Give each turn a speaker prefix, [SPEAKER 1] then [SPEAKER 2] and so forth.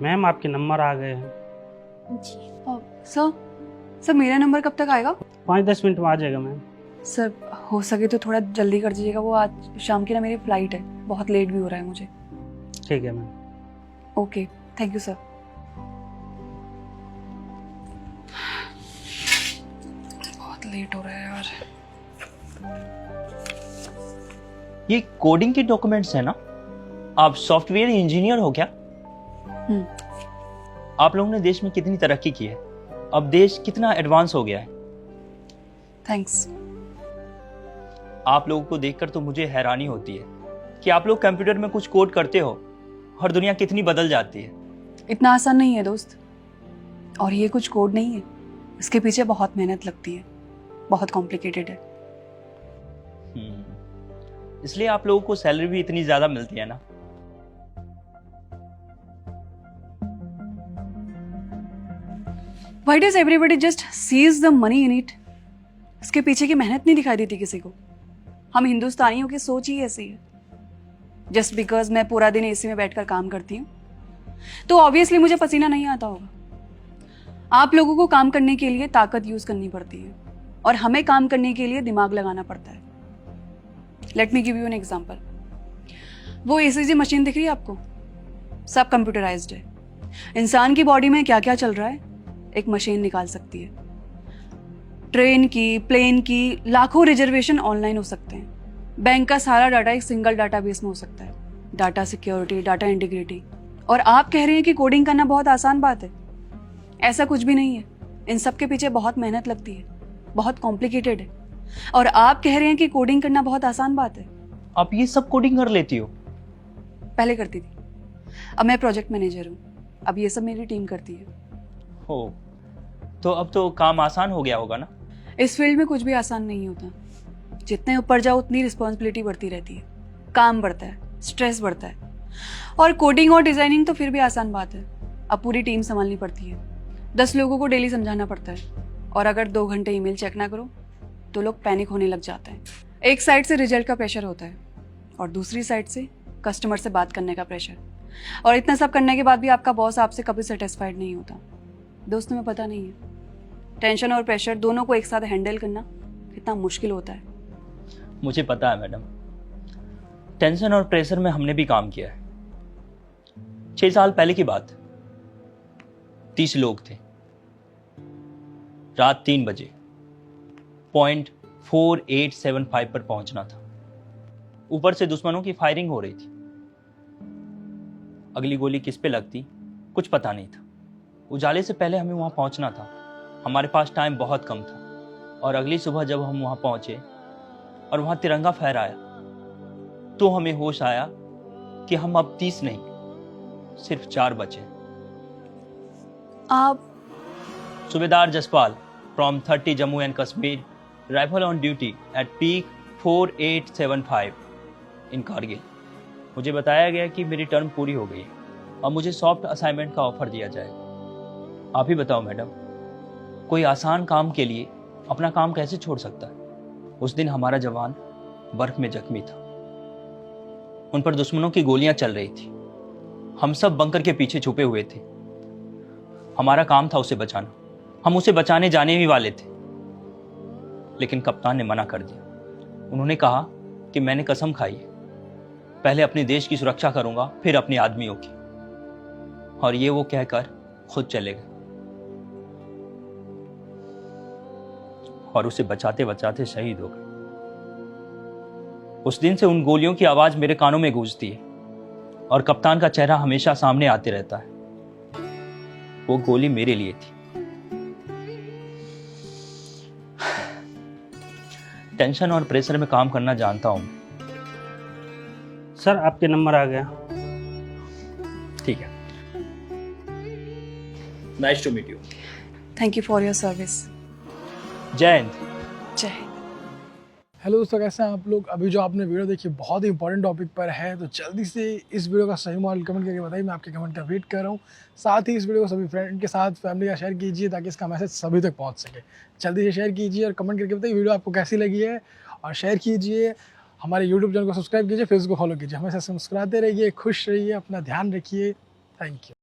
[SPEAKER 1] Ma'am आपके number आ गए हैं।
[SPEAKER 2] जी। सर सर मेरा नंबर कब तक आएगा?
[SPEAKER 1] 5-10 मिनट में आ जाएगा मैम।
[SPEAKER 2] सर हो सके तो थोड़ा जल्दी कर दीजिएगा, वो आज शाम की ना मेरी फ्लाइट है, बहुत लेट भी हो रहा है मुझे।
[SPEAKER 1] ठीक है ma'am.
[SPEAKER 2] Okay, thank you sir. बहुत लेट हो रहा है यार।
[SPEAKER 3] ये कोडिंग के डॉक्यूमेंट्स है ना? आप सॉफ्टवेयर इंजीनियर हो क्या? आप लोगों ने देश में कितनी तरक्की की है, अब देश कितना एडवांस हो गया है।
[SPEAKER 2] थैंक्स।
[SPEAKER 3] आप लोगों को देखकर तो मुझे हैरानी होती है कि आप लोग कंप्यूटर में कुछ कोड करते हो और दुनिया कितनी बदल जाती है।
[SPEAKER 2] इतना आसान नहीं है दोस्त, और ये कुछ कोड नहीं है, इसके पीछे बहुत मेहनत लगती है, बहुत कॉम्प्लिकेटेड है।
[SPEAKER 3] इसलिए आप लोगों को सैलरी भी इतनी ज्यादा मिलती है ना।
[SPEAKER 2] Why does everybody just sees the money in it? इसके पीछे की मेहनत नहीं दिखाई देती किसी को। हम हिंदुस्तानियों की सोच ही ऐसी है। जस्ट बिकॉज मैं पूरा दिन एसी में बैठकर काम करती हूँ तो ऑब्वियसली मुझे पसीना नहीं आता होगा। आप लोगों को काम करने के लिए ताकत यूज करनी पड़ती है और हमें काम करने के लिए दिमाग लगाना पड़ता है। Let me give you an example. वो ECG मशीन दिख रही है आपको? सब कंप्यूटराइज्ड है। इंसान की बॉडी में क्या क्या चल रहा है एक मशीन निकाल सकती है। ट्रेन की, प्लेन की लाखों रिजर्वेशन ऑनलाइन हो सकते हैं। बैंक का सारा डाटा एक सिंगल डाटाबेस में हो सकता है। Data security, data integrity. और आप कह रहे हैं कि कोडिंग करना बहुत आसान बात है। ऐसा कुछ भी नहीं है, इन सब के पीछे बहुत मेहनत लगती है, बहुत कॉम्प्लिकेटेड है। और आप कह रहे हैं कि कोडिंग करना बहुत आसान बात है।
[SPEAKER 3] आप ये सब कोडिंग कर लेती हो?
[SPEAKER 2] पहले करती थी, अब मैं प्रोजेक्ट मैनेजर हूँ, अब ये सब मेरी टीम करती है।
[SPEAKER 3] हो तो अब तो काम आसान हो गया होगा ना?
[SPEAKER 2] इस फील्ड में कुछ भी आसान नहीं होता। जितने ऊपर जाओ उतनी रिस्पॉन्सिबिलिटी बढ़ती रहती है, काम बढ़ता है, स्ट्रेस बढ़ता है। और कोडिंग और डिजाइनिंग तो फिर भी आसान बात है, अब पूरी टीम संभालनी पड़ती है। 10 लोगों को डेली समझाना पड़ता है, और अगर 2 घंटे ईमेल चेक ना करो तो लोग पैनिक होने लग जाते हैं। एक साइड से रिजल्ट का प्रेशर होता है और दूसरी साइड से कस्टमर से बात करने का प्रेशर। और इतना सब करने के बाद भी आपका बॉस आपसे कभी सेटिस्फाइड नहीं होता। दोस्तों में पता नहीं है, टेंशन और प्रेशर दोनों को एक साथ हैंडल करना कितना मुश्किल होता है।
[SPEAKER 3] मुझे पता है मैडम, टेंशन और प्रेशर में हमने भी काम किया है। 6 साल पहले की बात, 30 लोग थे। रात 3 बजे पॉइंट 4875 पर पहुंचना था। ऊपर से दुश्मनों की फायरिंग हो रही थी। अगली गोली किस पे लगती कुछ पता नहीं था। उजाले से पहले हमें वहां पहुंचना था। हमारे पास टाइम बहुत कम था। और अगली सुबह जब हम वहां पहुंचे और वहां तिरंगा फहराया तो हमें होश आया कि हम अब 30 नहीं, सिर्फ 4 बचे।
[SPEAKER 2] आप
[SPEAKER 3] सूबेदार Jaspal from 30 Jammu and Kashmir, rifle on duty at peak 4875 इन कारगिल। मुझे बताया गया कि मेरी टर्म पूरी हो गई है और मुझे सॉफ्ट असाइनमेंट का ऑफर दिया जाएगा। आप ही बताओ मैडम, कोई आसान काम के लिए अपना काम कैसे छोड़ सकता है? उस दिन हमारा जवान बर्फ में जख्मी था। उन पर दुश्मनों की गोलियां चल रही थी। हम सब बंकर के पीछे छुपे हुए थे। हमारा काम था उसे बचाना। हम उसे बचाने जाने ही वाले थे, लेकिन कप्तान ने मना कर दिया। उन्होंने कहा कि मैंने कसम खाई है, पहले अपने देश की सुरक्षा करूंगा, फिर अपने आदमियों की। और ये वो कहकर खुद चले गए और उसे बचाते बचाते शहीद हो गए। उस दिन से उन गोलियों की आवाज मेरे कानों में गूंजती है और कप्तान का चेहरा हमेशा सामने आते रहता है। वो गोली मेरे लिए थी। टेंशन और प्रेशर में काम करना जानता हूं।
[SPEAKER 1] सर आपके नंबर आ गया।
[SPEAKER 3] ठीक है, nice to meet you.
[SPEAKER 2] Thank you for your service.
[SPEAKER 3] जय हिंद।
[SPEAKER 2] जय हिंद।
[SPEAKER 4] हेलो दोस्तों, कैसे हैं आप लोग? अभी जो आपने वीडियो देखी बहुत ही इंपॉर्टेंट टॉपिक पर है, तो जल्दी से इस वीडियो का सही मॉडल कमेंट करके बताइए। मैं आपके कमेंट का वेट कर रहा हूँ। साथ ही इस वीडियो को सभी फ्रेंड के साथ, फैमिली का शेयर कीजिए ताकि इसका मैसेज सभी तक पहुँच सके। जल्दी से शेयर कीजिए और कमेंट करके बताइए वीडियो आपको कैसी लगी है, और शेयर कीजिए। हमारे यूट्यूब चैनल को सब्सक्राइब कीजिए, फेसबुक को फॉलो कीजिए। हमेशा मुस्कुराते रहिए, खुश रहिए, अपना ध्यान रखिए। Thank you.